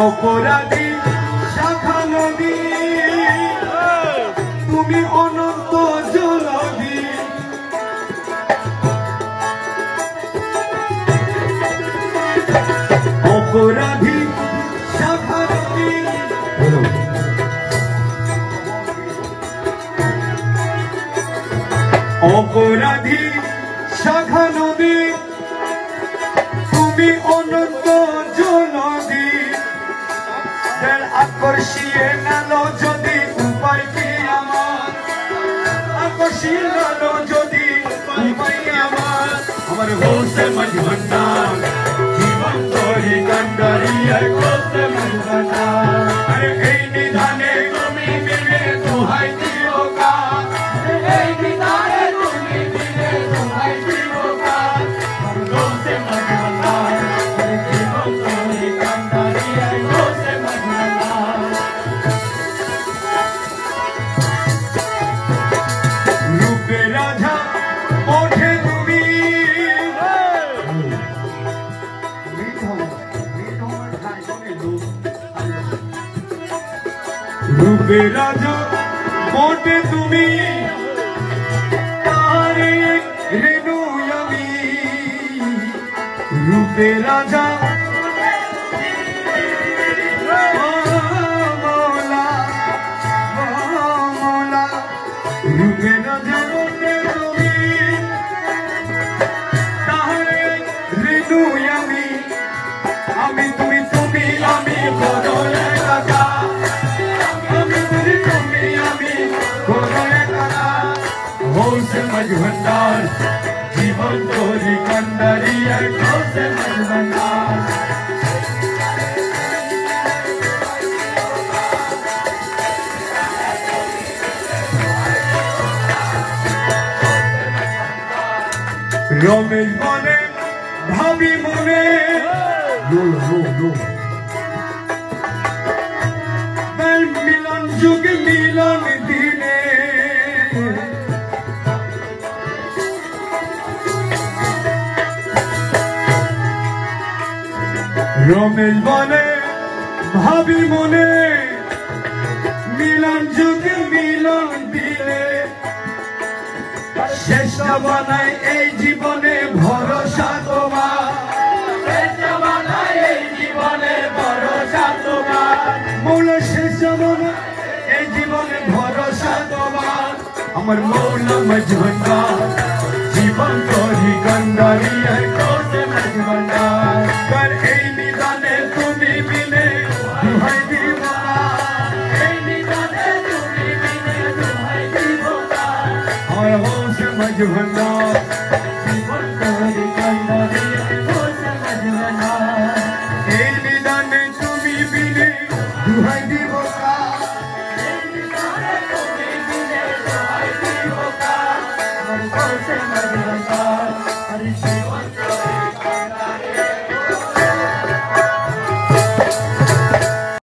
অপরাধী শাখা নদী তুমি অনন্ত জলধি অপরাধী শাখা নদী অপরাধী শাখা নদী তুমি অনন্ত জলধি আকর্ষিয়ে গেল যদি উপায় কি আমার আকর্ষিয়ে গেল যদি উপায় কি আমার হোসে মজভান্ডার জীবন তোরি কান্ডারি হোসে মজভান্ডার আরে এই নিধানে তুমি মিলে দোহাই দিও গা এই নিধানে তুমি মিলে দোহাই দিও গা হোসে মজভান্ডার জীবন তোরি কান্ডারি হোসে রূপে রাজা মোটে তুমি তারে রেণু আমি রূপে রাজা মৌলা মৌলা রূপে রাজা মোটে তুমি তারে রেণু আমি আমি তুমি তুমি আমি বড় একা হোসে মজভান্ডার জীবন তোরি কান্ডারি হোসে মজভান্ডার রমেশ বলে ভাবি মনে মিলন যুগে মিলন দিনে রমেশ বলে ভাবি মনে মিলন যুগে মিলন দিলে শ্রেষ্ঠ বানায় এই জীবনে ভরসা তোমার শ্রেষ্ঠ বানায় এই জীবনে ভরসা তোমার মৌলা শ্রেষ্ঠ বানায় এই জীবনে ভরসা তোমার আমার মৌলা মজভান্ডার জীবন তোরি কান্ডারি হোসে মজভান্ডার কর এই নিদানে তুমি মিলে দুহাই দিব এই নিদানে তুমি মিলে দুহাই দিব আমার হোসে মজভান্ডার